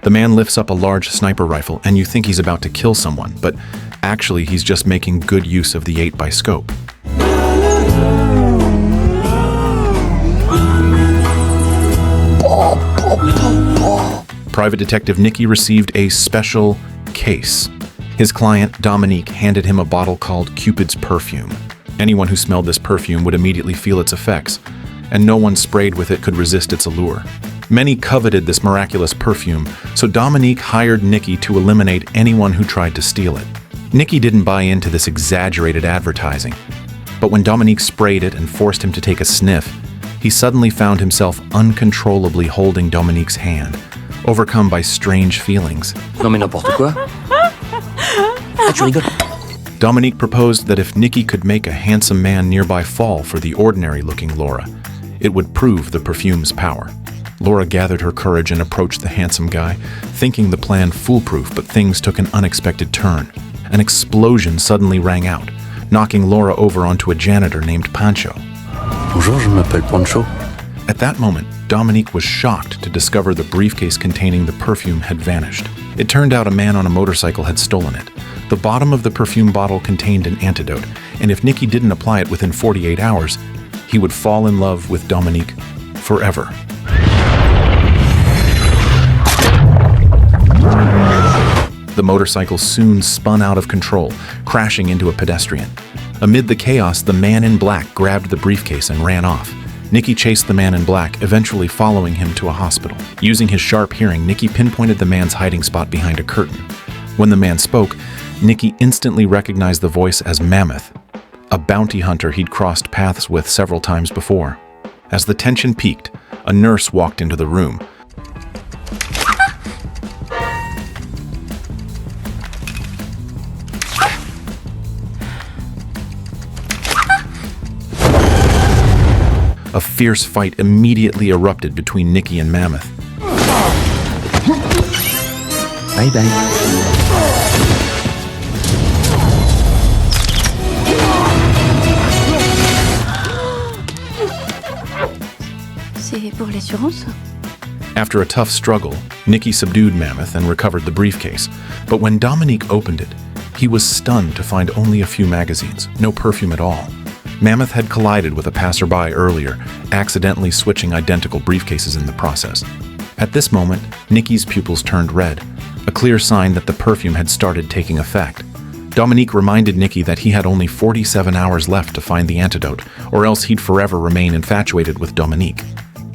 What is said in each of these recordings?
The man lifts up a large sniper rifle and you think he's about to kill someone, but actually he's just making good use of the 8x scope. Private Detective Nicky received a special case. His client, Dominique, handed him a bottle called Cupid's Perfume. Anyone who smelled this perfume would immediately feel its effects, and no one sprayed with it could resist its allure. Many coveted this miraculous perfume, so Dominique hired Nicky to eliminate anyone who tried to steal it. Nicky didn't buy into this exaggerated advertising, but when Dominique sprayed it and forced him to take a sniff, he suddenly found himself uncontrollably holding Dominique's hand, overcome by strange feelings. Non mais n'importe quoi. Ah, tu rigoles. Dominique proposed that if Nicky could make a handsome man nearby fall for the ordinary-looking Laura, it would prove the perfume's power. Laura gathered her courage and approached the handsome guy, thinking the plan foolproof, but things took an unexpected turn. An explosion suddenly rang out, knocking Laura over onto a janitor named Pancho. Bonjour, je m'appelle Pancho. At that moment, Dominique was shocked to discover the briefcase containing the perfume had vanished. It turned out a man on a motorcycle had stolen it. The bottom of the perfume bottle contained an antidote, and if Nicky didn't apply it within 48 hours, he would fall in love with Dominique forever. The motorcycle soon spun out of control, crashing into a pedestrian. Amid the chaos, the man in black grabbed the briefcase and ran off. Nicky chased the man in black, eventually following him to a hospital. Using his sharp hearing, Nicky pinpointed the man's hiding spot behind a curtain. When the man spoke, Nicky instantly recognized the voice as Mammoth, a bounty hunter he'd crossed paths with several times before. As the tension peaked, a nurse walked into the room. A fierce fight immediately erupted between Nicky and Mammoth. Bye bye. C'est pour l'assurance? After a tough struggle, Nicky subdued Mammoth and recovered the briefcase. But when Dominique opened it, he was stunned to find only a few magazines, no perfume at all. Mammoth had collided with a passerby earlier, accidentally switching identical briefcases in the process. At this moment, Nicky's pupils turned red, a clear sign that the perfume had started taking effect. Dominique reminded Nicky that he had only 47 hours left to find the antidote, or else he'd forever remain infatuated with Dominique.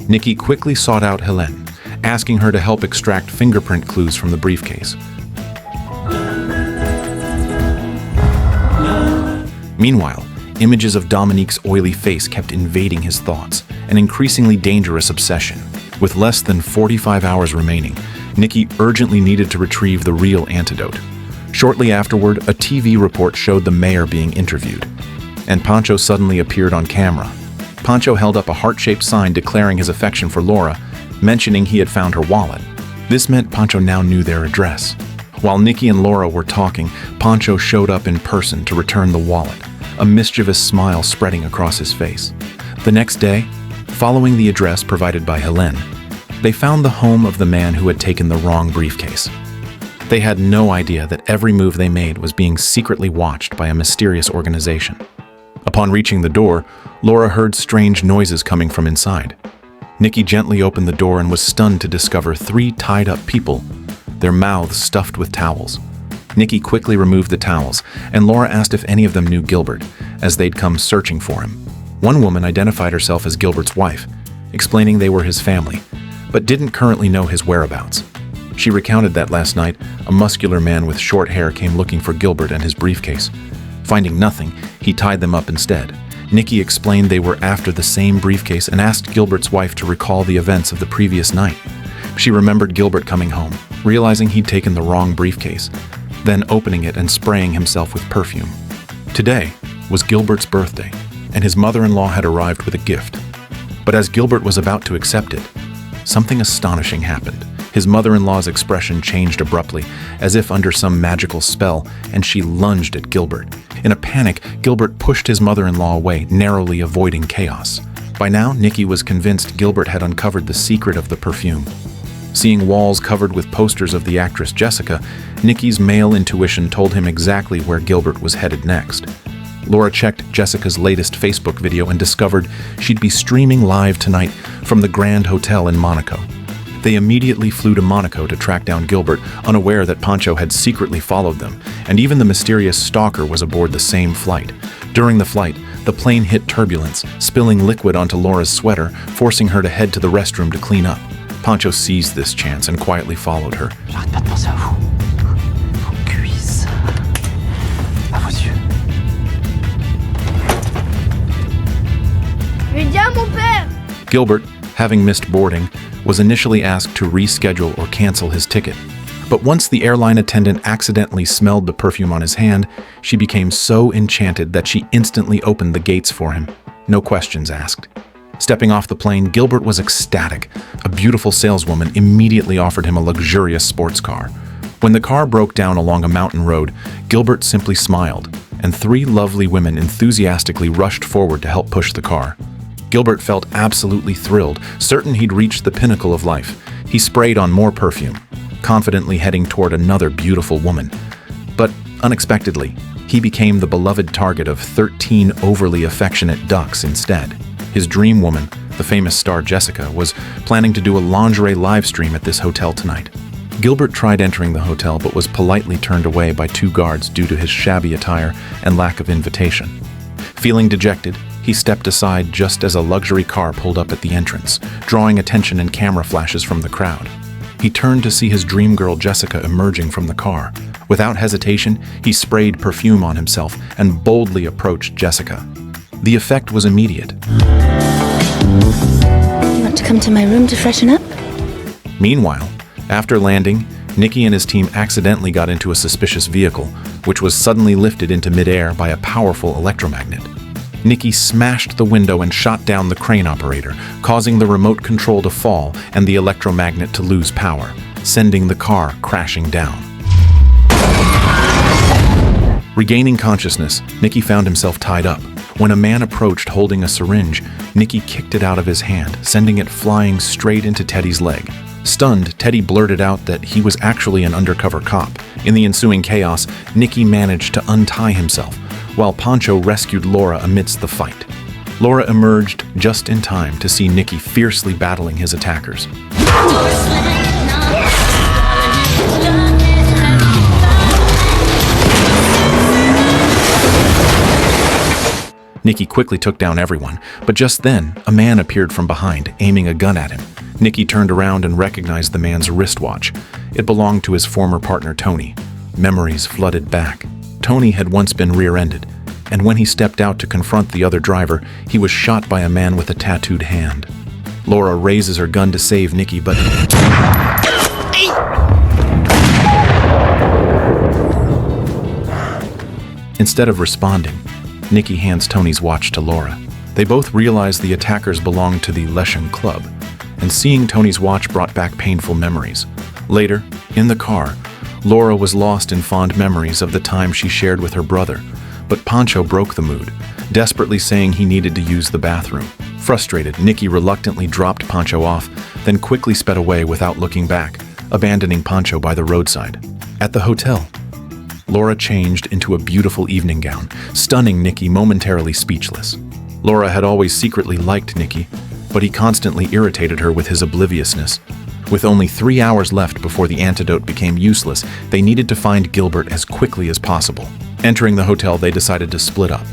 Nicky quickly sought out Helene, asking her to help extract fingerprint clues from the briefcase. Meanwhile, images of Dominique's oily face kept invading his thoughts, an increasingly dangerous obsession. With less than 45 hours remaining, Nicky urgently needed to retrieve the real antidote. Shortly afterward, a TV report showed the mayor being interviewed, and Pancho suddenly appeared on camera. Pancho held up a heart-shaped sign declaring his affection for Laura, mentioning he had found her wallet. This meant Pancho now knew their address. While Nicky and Laura were talking, Pancho showed up in person to return the wallet, a mischievous smile spreading across his face. The next day, following the address provided by Helene, they found the home of the man who had taken the wrong briefcase. They had no idea that every move they made was being secretly watched by a mysterious organization. Upon reaching the door, Laura heard strange noises coming from inside. Nicky gently opened the door and was stunned to discover 3 tied-up people, their mouths stuffed with towels. Nicky quickly removed the towels, and Laura asked if any of them knew Gilbert, as they'd come searching for him. One woman identified herself as Gilbert's wife, explaining they were his family, but didn't currently know his whereabouts. She recounted that last night, a muscular man with short hair came looking for Gilbert and his briefcase. Finding nothing, he tied them up instead. Nicky explained they were after the same briefcase and asked Gilbert's wife to recall the events of the previous night. She remembered Gilbert coming home, realizing he'd taken the wrong briefcase, then opening it and spraying himself with perfume. Today was Gilbert's birthday, and his mother-in-law had arrived with a gift. But as Gilbert was about to accept it, something astonishing happened. His mother-in-law's expression changed abruptly, as if under some magical spell, and she lunged at Gilbert. In a panic, Gilbert pushed his mother-in-law away, narrowly avoiding chaos. By now, Nicky was convinced Gilbert had uncovered the secret of the perfume. Seeing walls covered with posters of the actress Jessica, Nicky's male intuition told him exactly where Gilbert was headed next. Laura checked Jessica's latest Facebook video and discovered she'd be streaming live tonight from the Grand Hotel in Monaco. They immediately flew to Monaco to track down Gilbert, unaware that Pancho had secretly followed them, and even the mysterious stalker was aboard the same flight. During the flight, the plane hit turbulence, spilling liquid onto Laura's sweater, forcing her to head to the restroom to clean up. Pancho seized this chance and quietly followed her. J'arrête pas de penser à vous. Vos cuisses. À vos yeux. Viens, mon père! Gilbert, having missed boarding, was initially asked to reschedule or cancel his ticket. But once the airline attendant accidentally smelled the perfume on his hand, she became so enchanted that she instantly opened the gates for him. No questions asked. Stepping off the plane, Gilbert was ecstatic. A beautiful saleswoman immediately offered him a luxurious sports car. When the car broke down along a mountain road, Gilbert simply smiled, and 3 lovely women enthusiastically rushed forward to help push the car. Gilbert felt absolutely thrilled, certain he'd reached the pinnacle of life. He sprayed on more perfume, confidently heading toward another beautiful woman. But unexpectedly, he became the beloved target of 13 overly affectionate ducks instead. His dream woman, the famous star Jessica, was planning to do a lingerie live stream at this hotel tonight. Gilbert tried entering the hotel but was politely turned away by 2 guards due to his shabby attire and lack of invitation. Feeling dejected, he stepped aside just as a luxury car pulled up at the entrance, drawing attention and camera flashes from the crowd. He turned to see his dream girl Jessica emerging from the car. Without hesitation, he sprayed perfume on himself and boldly approached Jessica. The effect was immediate. You want to come to my room to freshen up? Meanwhile, after landing, Nicky and his team accidentally got into a suspicious vehicle, which was suddenly lifted into midair by a powerful electromagnet. Nicky smashed the window and shot down the crane operator, causing the remote control to fall and the electromagnet to lose power, sending the car crashing down. Regaining consciousness, Nicky found himself tied up. When a man approached holding a syringe, Nicky kicked it out of his hand, sending it flying straight into Teddy's leg. Stunned, Teddy blurted out that he was actually an undercover cop. In the ensuing chaos, Nicky managed to untie himself, while Pancho rescued Laura amidst the fight. Laura emerged just in time to see Nicky fiercely battling his attackers. Nicky quickly took down everyone, but just then, a man appeared from behind, aiming a gun at him. Nicky turned around and recognized the man's wristwatch. It belonged to his former partner, Tony. Memories flooded back. Tony had once been rear-ended, and when he stepped out to confront the other driver, he was shot by a man with a tattooed hand. Laura raises her gun to save Nicky, but... Instead of responding, Nicky hands Tony's watch to Laura. They both realize the attackers belonged to the Leshen Club, and seeing Tony's watch brought back painful memories. Later, in the car, Laura was lost in fond memories of the time she shared with her brother, but Pancho broke the mood, desperately saying he needed to use the bathroom. Frustrated, Nicky reluctantly dropped Pancho off, then quickly sped away without looking back, abandoning Pancho by the roadside. At the hotel, Laura changed into a beautiful evening gown, stunning Nicky momentarily speechless. Laura had always secretly liked Nicky, but he constantly irritated her with his obliviousness. With only 3 hours left before the antidote became useless, they needed to find Gilbert as quickly as possible. Entering the hotel, they decided to split up.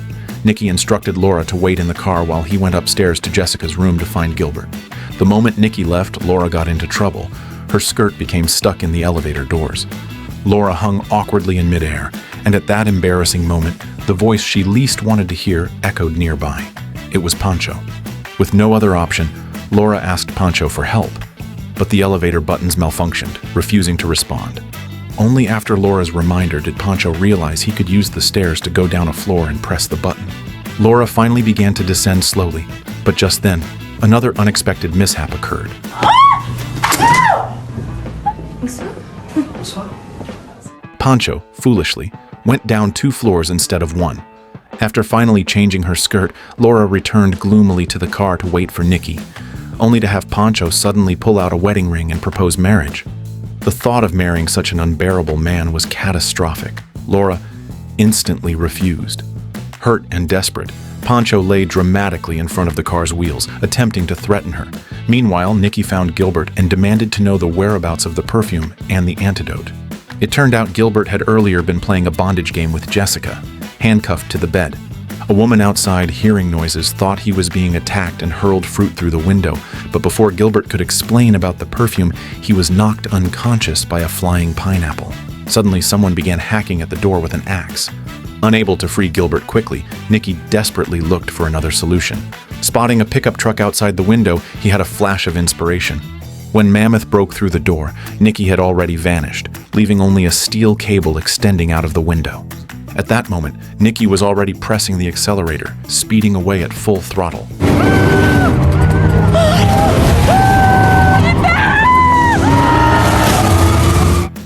Nicky instructed Laura to wait in the car while he went upstairs to Jessica's room to find Gilbert. The moment Nicky left, Laura got into trouble. Her skirt became stuck in the elevator doors. Laura hung awkwardly in midair, and at that embarrassing moment, the voice she least wanted to hear echoed nearby. It was Pancho. With no other option, Laura asked Pancho for help, but the elevator buttons malfunctioned, refusing to respond. Only after Laura's reminder did Pancho realize he could use the stairs to go down a floor and press the button. Laura finally began to descend slowly, but just then, another unexpected mishap occurred. Pancho, foolishly, went down 2 floors instead of 1. After finally changing her skirt, Laura returned gloomily to the car to wait for Nicky. only to have Pancho suddenly pull out a wedding ring and propose marriage. The thought of marrying such an unbearable man was catastrophic. Laura instantly refused. Hurt and desperate, Pancho lay dramatically in front of the car's wheels, attempting to threaten her. Meanwhile, Nicky found Gilbert and demanded to know the whereabouts of the perfume and the antidote. It turned out Gilbert had earlier been playing a bondage game with Jessica, handcuffed to the bed. A woman outside, hearing noises, thought he was being attacked and hurled fruit through the window, but before Gilbert could explain about the perfume, he was knocked unconscious by a flying pineapple. Suddenly, someone began hacking at the door with an axe. Unable to free Gilbert quickly, Nicky desperately looked for another solution. Spotting a pickup truck outside the window, he had a flash of inspiration. When Mammoth broke through the door, Nicky had already vanished, leaving only a steel cable extending out of the window. At that moment, Nicky was already pressing the accelerator, speeding away at full throttle.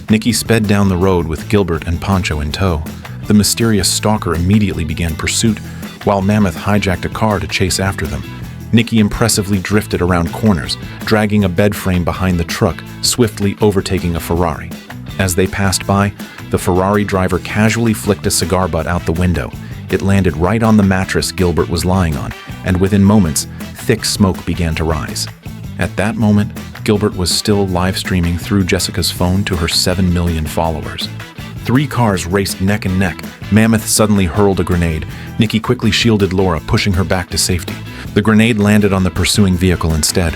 Nicky sped down the road with Gilbert and Pancho in tow. The mysterious stalker immediately began pursuit, while Mammoth hijacked a car to chase after them. Nicky impressively drifted around corners, dragging a bed frame behind the truck, swiftly overtaking a Ferrari. As they passed by, the Ferrari driver casually flicked a cigar butt out the window. It landed right on the mattress Gilbert was lying on, and within moments, thick smoke began to rise. At that moment, Gilbert was still live streaming through Jessica's phone to her 7 million followers. 3 cars raced neck and neck. Mammoth suddenly hurled a grenade. Nicky quickly shielded Laura, pushing her back to safety. The grenade landed on the pursuing vehicle instead.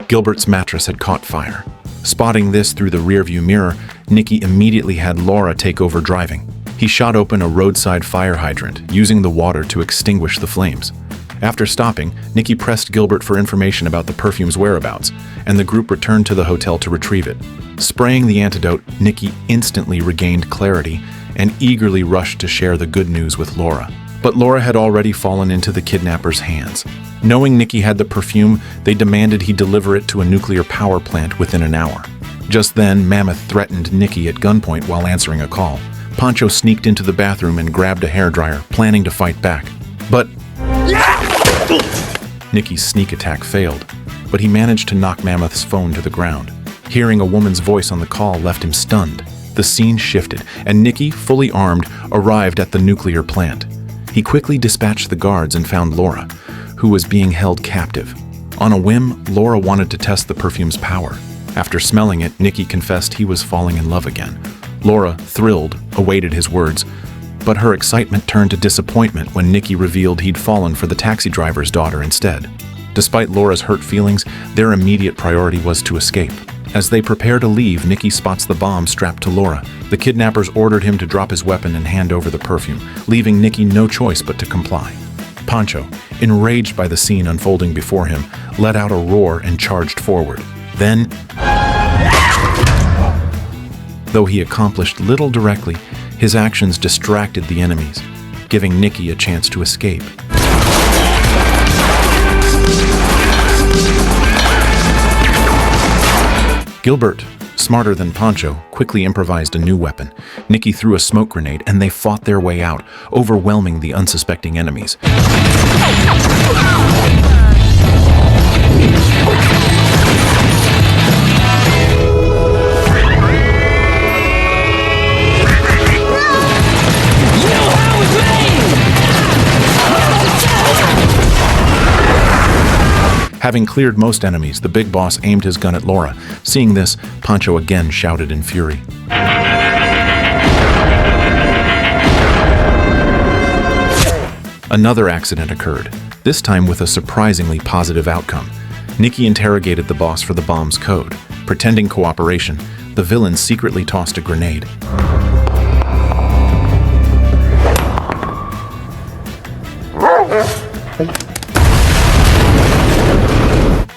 Gilbert's mattress had caught fire. Spotting this through the rearview mirror, Nicky immediately had Laura take over driving. He shot open a roadside fire hydrant, using the water to extinguish the flames. After stopping, Nicky pressed Gilbert for information about the perfume's whereabouts, and the group returned to the hotel to retrieve it. Spraying the antidote, Nicky instantly regained clarity and eagerly rushed to share the good news with Laura. But Laura had already fallen into the kidnappers' hands. Knowing Nicky had the perfume, they demanded he deliver it to a nuclear power plant within an hour. Just then, Mammoth threatened Nicky at gunpoint while answering a call. Pancho sneaked into the bathroom and grabbed a hairdryer, planning to fight back. But Nicky's sneak attack failed, but he managed to knock Mammoth's phone to the ground. Hearing a woman's voice on the call left him stunned. The scene shifted, and Nicky, fully armed, arrived at the nuclear plant. He quickly dispatched the guards and found Laura, who was being held captive. On a whim, Laura wanted to test the perfume's power. After smelling it, Nicky confessed he was falling in love again. Laura, thrilled, awaited his words, but her excitement turned to disappointment when Nicky revealed he'd fallen for the taxi driver's daughter instead. Despite Laura's hurt feelings, their immediate priority was to escape. As they prepare to leave, Nicky spots the bomb strapped to Laura. The kidnappers ordered him to drop his weapon and hand over the perfume, leaving Nicky no choice but to comply. Pancho, enraged by the scene unfolding before him, let out a roar and charged forward. Then, though he accomplished little directly, his actions distracted the enemies, giving Nicky a chance to escape. Gilbert, smarter than Pancho, quickly improvised a new weapon. Nicky threw a smoke grenade and they fought their way out, overwhelming the unsuspecting enemies. Having cleared most enemies, the big boss aimed his gun at Laura. Seeing this, Pancho again shouted in fury. Another accident occurred, this time with a surprisingly positive outcome. Nicky interrogated the boss for the bomb's code. Pretending cooperation, the villain secretly tossed a grenade.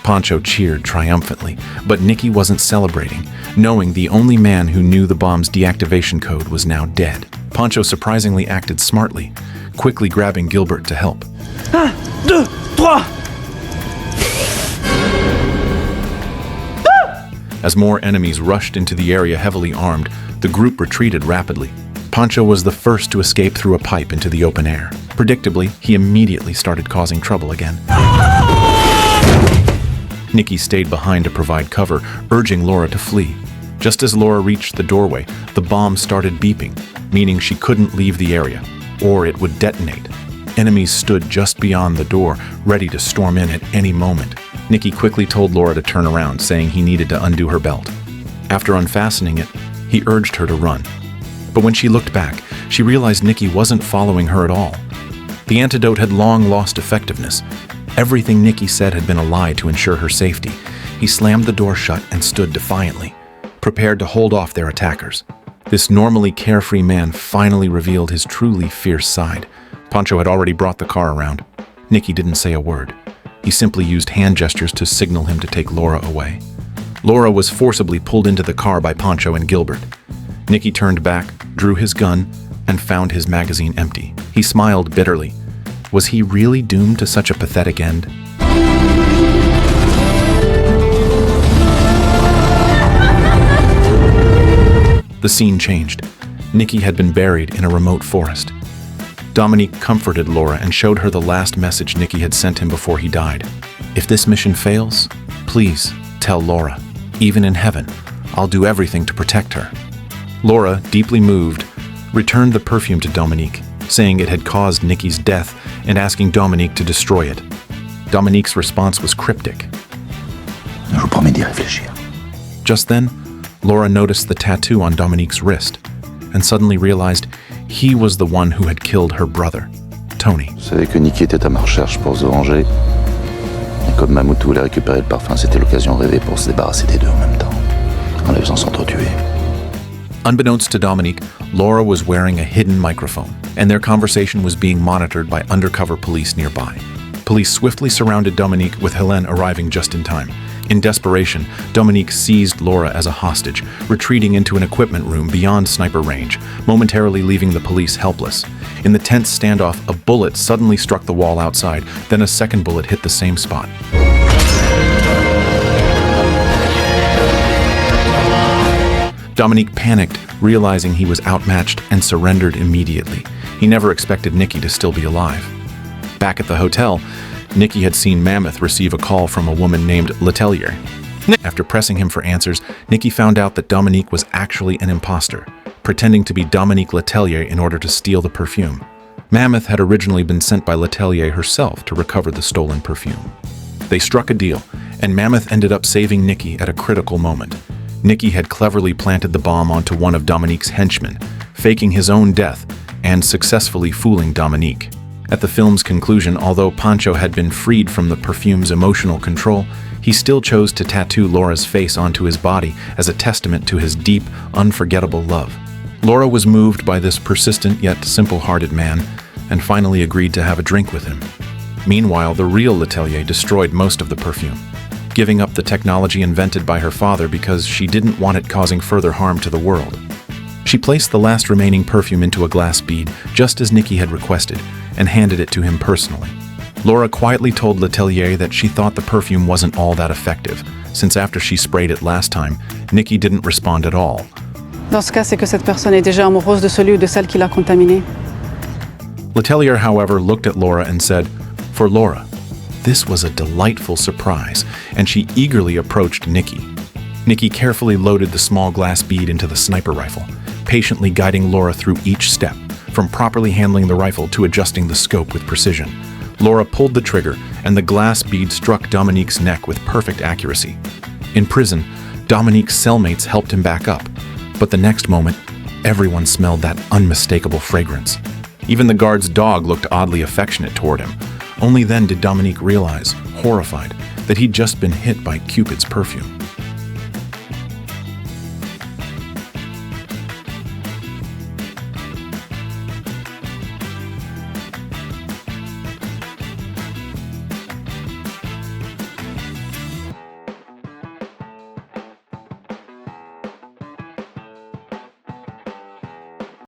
Pancho cheered triumphantly, but Nicky wasn't celebrating, knowing the only man who knew the bomb's deactivation code was now dead. Pancho surprisingly acted smartly, quickly grabbing Gilbert to help. 1, 2, 3. As more enemies rushed into the area heavily armed, the group retreated rapidly. Pancho was the first to escape through a pipe into the open air. Predictably, he immediately started causing trouble again. Nicky stayed behind to provide cover, urging Laura to flee. Just as Laura reached the doorway, the bomb started beeping, meaning she couldn't leave the area, or it would detonate. Enemies stood just beyond the door, ready to storm in at any moment. Nicky quickly told Laura to turn around, saying he needed to undo her belt. After unfastening it, he urged her to run. But when she looked back, she realized Nicky wasn't following her at all. The antidote had long lost effectiveness. Everything Nicky said had been a lie to ensure her safety. He slammed the door shut and stood defiantly, prepared to hold off their attackers. This normally carefree man finally revealed his truly fierce side. Pancho had already brought the car around. Nicky didn't say a word. He simply used hand gestures to signal him to take Laura away. Laura was forcibly pulled into the car by Pancho and Gilbert. Nicky turned back, drew his gun, and found his magazine empty. He smiled bitterly. Was he really doomed to such a pathetic end? The scene changed. Nicky had been buried in a remote forest. Dominique comforted Laura and showed her the last message Nicky had sent him before he died. If this mission fails, please tell Laura. Even in heaven, I'll do everything to protect her. Laura, deeply moved, returned the perfume to Dominique, saying it had caused Nicky's death and asking Dominique to destroy it. Dominique's response was cryptic. Je vous promets d'y réfléchir. Just then, Laura noticed the tattoo on Dominique's wrist and suddenly realized he was the one who had killed her brother, Tony. Je savais que Nicky était à ma recherche pour se venger. Et comme Mamoutou voulait récupérer le parfum, c'était l'occasion rêvée pour se débarrasser des deux en même temps, en les faisant s'entretuer. Unbeknownst to Dominique, Laura was wearing a hidden microphone, and their conversation was being monitored by undercover police nearby. Police swiftly surrounded Dominique, with Hélène arriving just in time. In desperation, Dominique seized Laura as a hostage, retreating into an equipment room beyond sniper range, momentarily leaving the police helpless. In the tense standoff, a bullet suddenly struck the wall outside, then a second bullet hit the same spot. Dominique panicked, realizing he was outmatched, and surrendered immediately. He never expected Nicky to still be alive. Back at the hotel, Nicky had seen Mammoth receive a call from a woman named Letellier. After pressing him for answers, Nicky found out that Dominique was actually an imposter, pretending to be Dominique Letellier in order to steal the perfume. Mammoth had originally been sent by Letellier herself to recover the stolen perfume. They struck a deal, and Mammoth ended up saving Nicky at a critical moment. Nicky had cleverly planted the bomb onto one of Dominique's henchmen, faking his own death and successfully fooling Dominique. At the film's conclusion, although Pancho had been freed from the perfume's emotional control, he still chose to tattoo Laura's face onto his body as a testament to his deep, unforgettable love. Laura was moved by this persistent yet simple-hearted man and finally agreed to have a drink with him. Meanwhile, the real Letellier destroyed most of the perfume, giving up the technology invented by her father because she didn't want it causing further harm to the world. She placed the last remaining perfume into a glass bead, just as Nicky had requested, and handed it to him personally. Laura quietly told Letellier that she thought the perfume wasn't all that effective, since after she sprayed it last time, Nicky didn't respond at all. Dans ce cas, c'est que cette personne est déjà amoureuse de celui ou de celle qui l'a contaminé. Letellier, however, looked at Laura and said, "For Laura, this was a delightful surprise," and she eagerly approached Nicky. Nicky carefully loaded the small glass bead into the sniper rifle, patiently guiding Laura through each step, from properly handling the rifle to adjusting the scope with precision. Laura pulled the trigger, and the glass bead struck Dominique's neck with perfect accuracy. In prison, Dominique's cellmates helped him back up, but the next moment, everyone smelled that unmistakable fragrance. Even the guard's dog looked oddly affectionate toward him. Only then did Dominique realize, horrified, that he'd just been hit by Cupid's perfume.